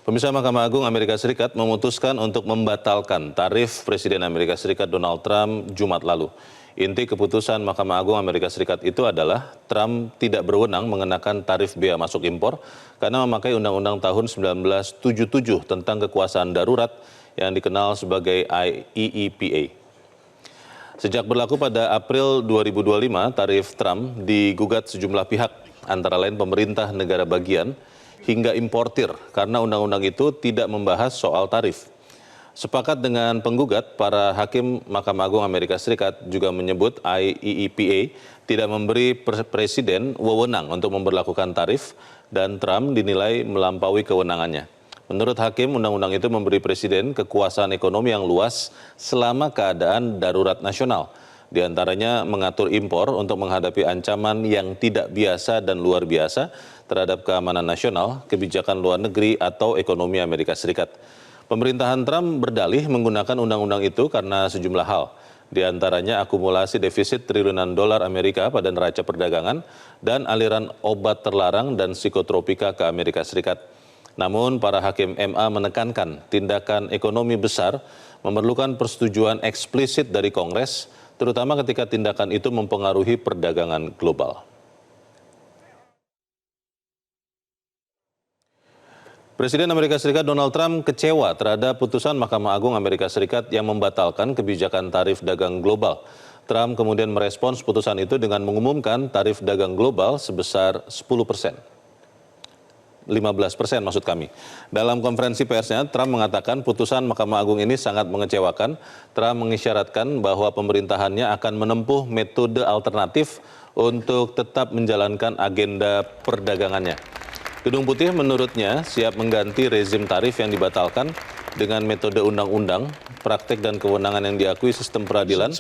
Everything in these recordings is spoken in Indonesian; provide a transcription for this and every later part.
Pemirsa, Mahkamah Agung Amerika Serikat memutuskan untuk membatalkan tarif Presiden Amerika Serikat Donald Trump Jumat lalu. Inti keputusan Mahkamah Agung Amerika Serikat itu adalah Trump tidak berwenang mengenakan tarif bea masuk impor karena memakai Undang-Undang tahun 1977 tentang kekuasaan darurat yang dikenal sebagai IEEPA. Sejak berlaku pada April 2025, tarif Trump digugat sejumlah pihak, antara lain pemerintah negara bagian, hingga importir karena undang-undang itu tidak membahas soal tarif. Sepakat dengan penggugat, para hakim Mahkamah Agung Amerika Serikat juga menyebut IEEPA tidak memberi presiden wewenang untuk memberlakukan tarif dan Trump dinilai melampaui kewenangannya. Menurut hakim, undang-undang itu memberi presiden kekuasaan ekonomi yang luas selama keadaan darurat nasional. Di antaranya mengatur impor untuk menghadapi ancaman yang tidak biasa dan luar biasa terhadap keamanan nasional, kebijakan luar negeri, atau ekonomi Amerika Serikat. Pemerintahan Trump berdalih menggunakan undang-undang itu karena sejumlah hal, di antaranya akumulasi defisit triliunan dolar Amerika pada neraca perdagangan dan aliran obat terlarang dan psikotropika ke Amerika Serikat. Namun para hakim MA menekankan tindakan ekonomi besar memerlukan persetujuan eksplisit dari Kongres, terutama ketika tindakan itu mempengaruhi perdagangan global. Presiden Amerika Serikat Donald Trump kecewa terhadap putusan Mahkamah Agung Amerika Serikat yang membatalkan kebijakan tarif dagang global. Trump kemudian merespons putusan itu dengan mengumumkan tarif dagang global sebesar 10%. 15% maksud kami. Dalam konferensi persnya, Trump mengatakan putusan Mahkamah Agung ini sangat mengecewakan. Trump mengisyaratkan bahwa pemerintahannya akan menempuh metode alternatif untuk tetap menjalankan agenda perdagangannya. Gedung Putih menurutnya siap mengganti rezim tarif yang dibatalkan dengan metode undang-undang, praktek dan kewenangan yang diakui sistem peradilan,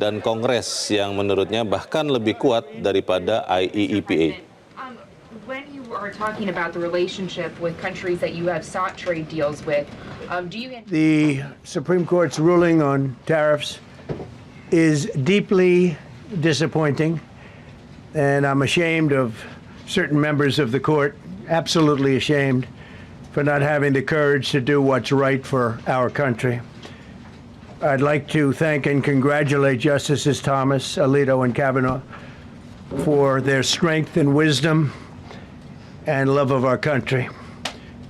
dan Kongres yang menurutnya bahkan lebih kuat daripada IEEPA. When you are talking about the relationship with countries that you have sought trade deals with, do you... The Supreme Court's ruling on tariffs is deeply disappointing, and I'm ashamed of certain members of the court, absolutely ashamed, for not having the courage to do what's right for our country. I'd like to thank and congratulate Justices Thomas, Alito, and Kavanaugh for their strength and wisdom and love of our country,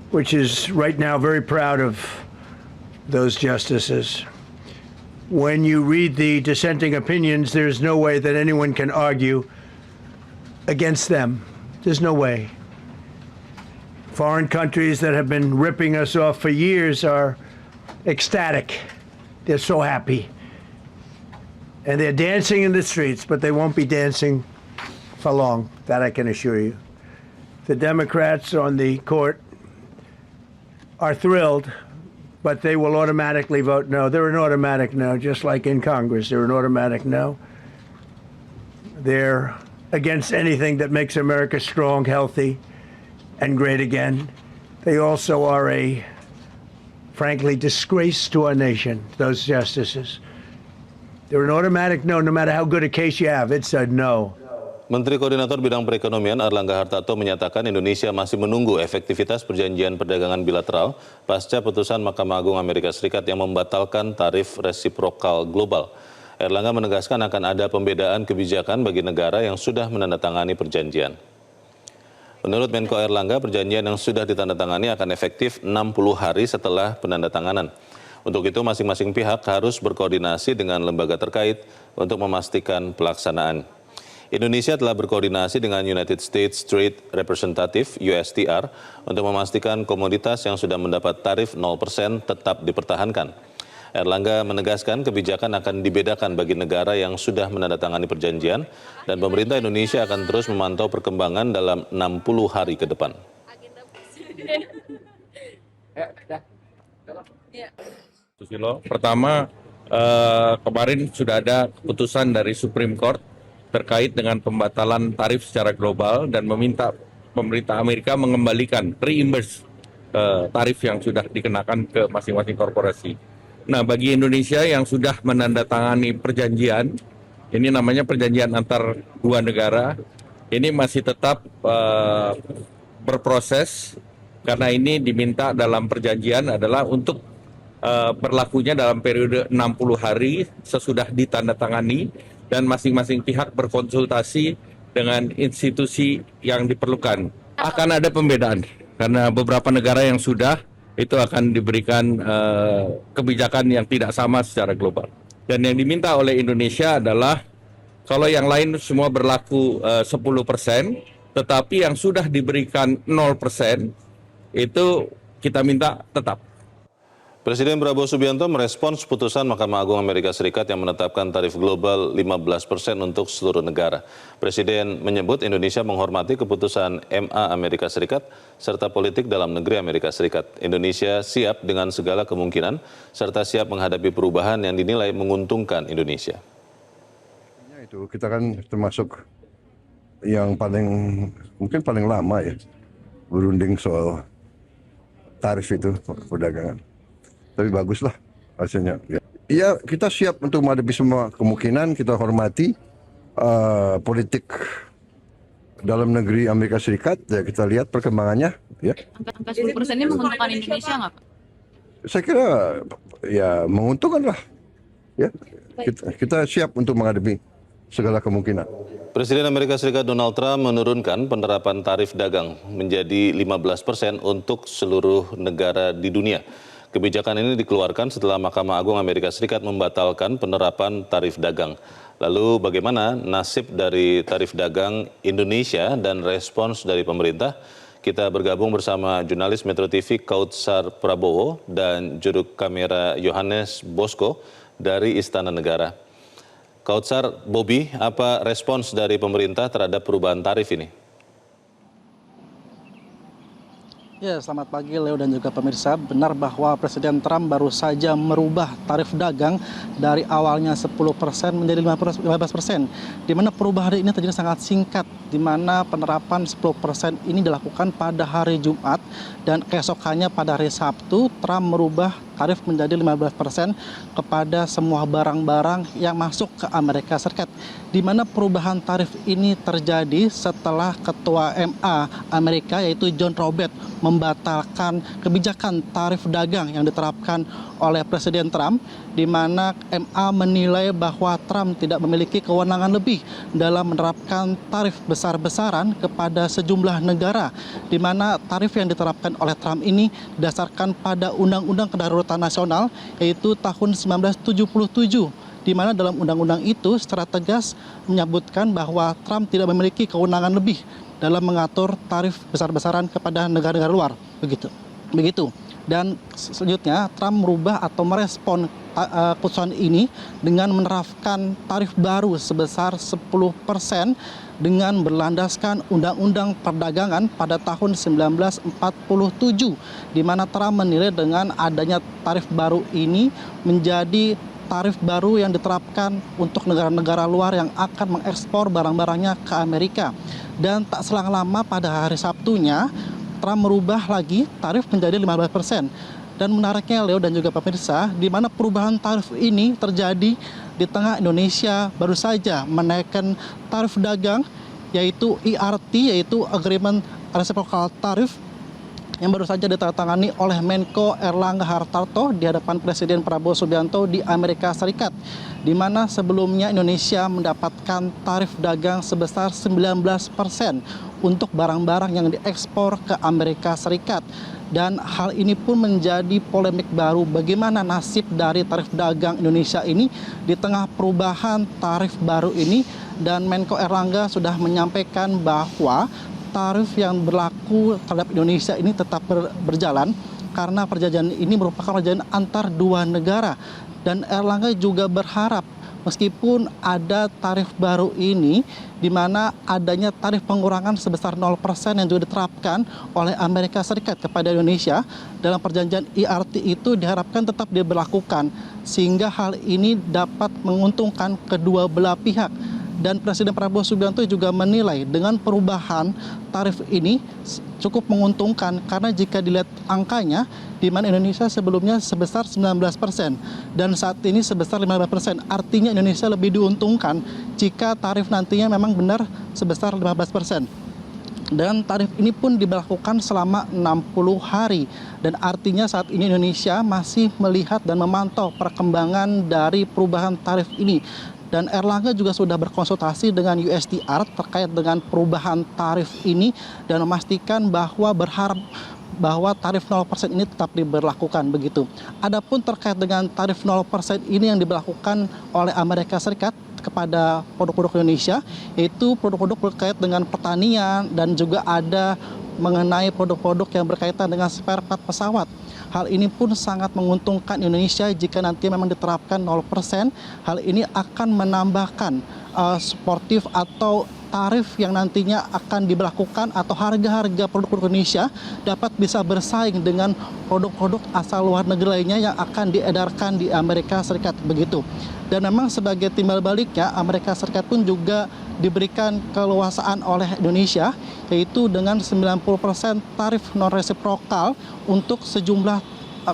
which is right now very proud of those justices. When you read the dissenting opinions, there's no way that anyone can argue against them. There's no way. Foreign countries that have been ripping us off for years are ecstatic. They're so happy. And they're dancing in the streets, but they won't be dancing for long, that I can assure you. The Democrats on the court are thrilled, but they will automatically vote no. They're an automatic no, just like in Congress. They're an automatic no. They're against anything that makes America strong, healthy, and great again. They also are a, frankly, disgrace to our nation, those justices. They're an automatic no matter how good a case you have. It's a no. Menteri Koordinator Bidang Perekonomian Airlangga Hartarto menyatakan Indonesia masih menunggu efektivitas perjanjian perdagangan bilateral pasca putusan Mahkamah Agung Amerika Serikat yang membatalkan tarif resiprokal global. Airlangga menegaskan akan ada pembedaan kebijakan bagi negara yang sudah menandatangani perjanjian. Menurut Menko Airlangga, perjanjian yang sudah ditandatangani akan efektif 60 hari setelah penandatanganan. Untuk itu, masing-masing pihak harus berkoordinasi dengan lembaga terkait untuk memastikan pelaksanaan. Indonesia telah berkoordinasi dengan United States Trade Representative USTR untuk memastikan komoditas yang sudah mendapat tarif 0% tetap dipertahankan. Airlangga menegaskan kebijakan akan dibedakan bagi negara yang sudah menandatangani perjanjian dan pemerintah Indonesia akan terus memantau perkembangan dalam 60 hari ke depan. Susilo, pertama kemarin sudah ada keputusan dari Supreme Court terkait dengan pembatalan tarif secara global dan meminta pemerintah Amerika mengembalikan reimburse tarif yang sudah dikenakan ke masing-masing korporasi. Nah, bagi Indonesia yang sudah menandatangani perjanjian, ini namanya perjanjian antar dua negara, ini masih tetap berproses karena ini diminta dalam perjanjian adalah untuk berlakunya dalam periode 60 hari sesudah ditandatangani dan masing-masing pihak berkonsultasi dengan institusi yang diperlukan. Akan ada pembedaan karena beberapa negara yang sudah itu akan diberikan kebijakan yang tidak sama secara global. Dan yang diminta oleh Indonesia adalah kalau yang lain semua berlaku 10%, tetapi yang sudah diberikan 0% itu kita minta tetap. Presiden Prabowo Subianto merespons putusan Mahkamah Agung Amerika Serikat yang menetapkan tarif global 15% untuk seluruh negara. Presiden menyebut Indonesia menghormati keputusan MA Amerika Serikat serta politik dalam negeri Amerika Serikat. Indonesia siap dengan segala kemungkinan serta siap menghadapi perubahan yang dinilai menguntungkan Indonesia. Itu kita kan termasuk yang mungkin paling lama ya berunding soal tarif itu perdagangan. Tapi baguslah hasilnya. Iya, kita siap untuk menghadapi semua kemungkinan. Kita hormati politik dalam negeri Amerika Serikat. Ya, kita lihat perkembangannya. Ya. Angka 10% ini menguntungkan Indonesia nggak, Pak? Saya kira ya menguntungkan lah. Ya, kita siap untuk menghadapi segala kemungkinan. Presiden Amerika Serikat Donald Trump menurunkan penerapan tarif dagang menjadi 15% untuk seluruh negara di dunia. Kebijakan ini dikeluarkan setelah Mahkamah Agung Amerika Serikat membatalkan penerapan tarif dagang. Lalu bagaimana nasib dari tarif dagang Indonesia dan respons dari pemerintah? Kita bergabung bersama jurnalis Metro TV Kautsar Prabowo dan juru kamera Yohanes Bosco dari Istana Negara. Kautsar, Bobby, apa respons dari pemerintah terhadap perubahan tarif ini? Ya, selamat pagi Leo dan juga pemirsa. Benar bahwa Presiden Trump baru saja merubah tarif dagang dari awalnya 10% menjadi 15%. Di mana perubahan ini terjadi sangat singkat, di mana penerapan 10% ini dilakukan pada hari Jumat dan keesokannya pada hari Sabtu Trump merubah tarif menjadi 15% kepada semua barang-barang yang masuk ke Amerika Serikat. Di mana perubahan tarif ini terjadi setelah Ketua MA Amerika yaitu John Roberts membatalkan kebijakan tarif dagang yang diterapkan oleh Presiden Trump, di mana MA menilai bahwa Trump tidak memiliki kewenangan lebih dalam menerapkan tarif besar-besaran kepada sejumlah negara, di mana tarif yang diterapkan oleh Trump ini didasarkan pada Undang-Undang Kedaruratan Nasional yaitu tahun 1977. Di mana dalam undang-undang itu secara tegas menyebutkan bahwa Trump tidak memiliki kewenangan lebih dalam mengatur tarif besar-besaran kepada negara-negara luar. Begitu. Dan selanjutnya Trump merubah atau merespon keputusan ini dengan menerapkan tarif baru sebesar 10% dengan berlandaskan Undang-Undang Perdagangan pada tahun 1947, di mana Trump menilai dengan adanya tarif baru ini menjadi tarif baru yang diterapkan untuk negara-negara luar yang akan mengekspor barang-barangnya ke Amerika. Dan tak selang lama pada hari Sabtunya, Trump merubah lagi tarif menjadi 15%. Dan menariknya Leo dan juga pemirsa, di mana perubahan tarif ini terjadi di tengah Indonesia baru saja menaikkan tarif dagang yaitu IRT, yaitu Agreement Reciprocal Tariff, yang baru saja ditandatangani oleh Menko Erlangga Hartarto di hadapan Presiden Prabowo Subianto di Amerika Serikat, di mana sebelumnya Indonesia mendapatkan tarif dagang sebesar 19% untuk barang-barang yang diekspor ke Amerika Serikat. Dan hal ini pun menjadi polemik baru, bagaimana nasib dari tarif dagang Indonesia ini di tengah perubahan tarif baru ini. Dan Menko Erlangga sudah menyampaikan bahwa tarif yang berlaku terhadap Indonesia ini tetap berjalan karena perjanjian ini merupakan perjanjian antar dua negara. Dan Erlangga juga berharap meskipun ada tarif baru ini, di mana adanya tarif pengurangan sebesar 0% yang juga diterapkan oleh Amerika Serikat kepada Indonesia dalam perjanjian IRT itu diharapkan tetap diberlakukan, sehingga hal ini dapat menguntungkan kedua belah pihak. Dan Presiden Prabowo Subianto juga menilai dengan perubahan tarif ini cukup menguntungkan karena jika dilihat angkanya, di mana Indonesia sebelumnya sebesar 19% dan saat ini sebesar 15%. Artinya Indonesia lebih diuntungkan jika tarif nantinya memang benar sebesar 15%. Dan tarif ini pun diberlakukan selama 60 hari. Dan artinya saat ini Indonesia masih melihat dan memantau perkembangan dari perubahan tarif ini. Dan Erlangga juga sudah berkonsultasi dengan USTR terkait dengan perubahan tarif ini dan memastikan bahwa berharap bahwa tarif 0% ini tetap diberlakukan begitu. Adapun terkait dengan tarif 0% ini yang diberlakukan oleh Amerika Serikat kepada produk-produk Indonesia, yaitu produk-produk berkait dengan pertanian dan juga ada mengenai produk-produk yang berkaitan dengan spare part pesawat. Hal ini pun sangat menguntungkan Indonesia jika nanti memang diterapkan 0%. Hal ini akan menambahkan sportif atau tarif yang nantinya akan diberlakukan atau harga-harga produk Indonesia dapat bisa bersaing dengan produk-produk asal luar negeri lainnya yang akan diedarkan di Amerika Serikat begitu. Dan memang sebagai timbal baliknya Amerika Serikat pun juga diberikan keleluasaan oleh Indonesia yaitu dengan 90% tarif non-resiprokal untuk sejumlah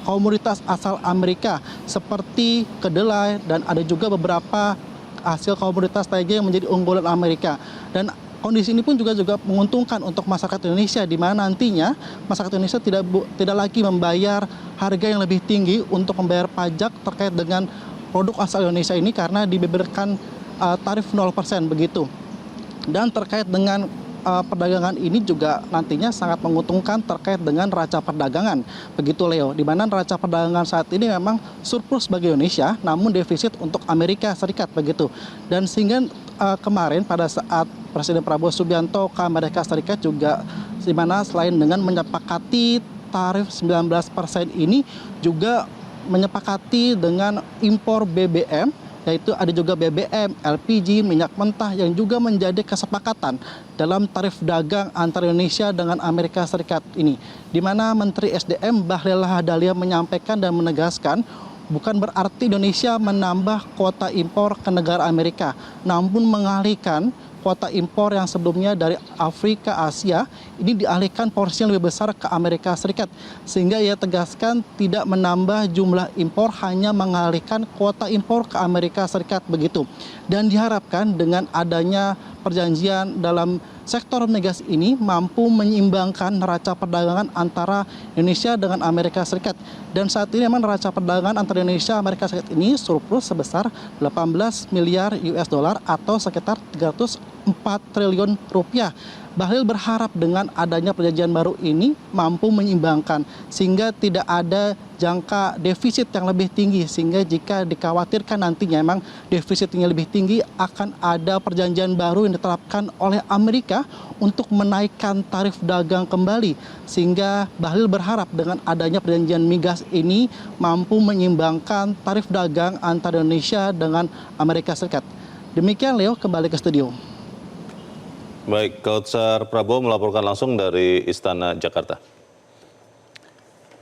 komoditas asal Amerika seperti kedelai dan ada juga beberapa hasil komoditas lainnya yang menjadi unggulan Amerika. Dan kondisi ini pun juga menguntungkan untuk masyarakat Indonesia di mana nantinya masyarakat Indonesia tidak lagi membayar harga yang lebih tinggi untuk membayar pajak terkait dengan produk asal Indonesia ini karena diberikan tarif 0% begitu. Dan terkait dengan perdagangan ini juga nantinya sangat menguntungkan terkait dengan neraca perdagangan. Begitu Leo, di mana neraca perdagangan saat ini memang surplus bagi Indonesia namun defisit untuk Amerika Serikat begitu. Dan sehingga kemarin pada saat Presiden Prabowo Subianto ke Amerika Serikat juga di mana selain dengan menyepakati tarif 19% ini juga menyepakati dengan impor BBM, yaitu ada juga BBM, LPG, minyak mentah yang juga menjadi kesepakatan dalam tarif dagang antara Indonesia dengan Amerika Serikat ini. Di mana Menteri SDM Bahlil Lahadalia menyampaikan dan menegaskan bukan berarti Indonesia menambah kuota impor ke negara Amerika, namun mengalihkan kuota impor yang sebelumnya dari Afrika, Asia, ini dialihkan porsi yang lebih besar ke Amerika Serikat. Sehingga ia tegaskan tidak menambah jumlah impor, hanya mengalihkan kuota impor ke Amerika Serikat begitu. Dan diharapkan dengan adanya perjanjian dalam sektor migas ini mampu menyeimbangkan neraca perdagangan antara Indonesia dengan Amerika Serikat. Dan saat ini memang neraca perdagangan antara Indonesia dan Amerika Serikat ini surplus sebesar 18 miliar US dollar atau sekitar 304 triliun rupiah. Bahlil berharap dengan adanya perjanjian baru ini mampu menyeimbangkan sehingga tidak ada jangka defisit yang lebih tinggi, sehingga jika dikhawatirkan nantinya memang defisitnya lebih tinggi akan ada perjanjian baru yang diterapkan oleh Amerika untuk menaikkan tarif dagang kembali, sehingga Bahlil berharap dengan adanya perjanjian migas ini mampu menyeimbangkan tarif dagang antara Indonesia dengan Amerika Serikat. Demikian Leo, kembali ke studio. Baik, Kautsar Prabowo melaporkan langsung dari Istana Jakarta.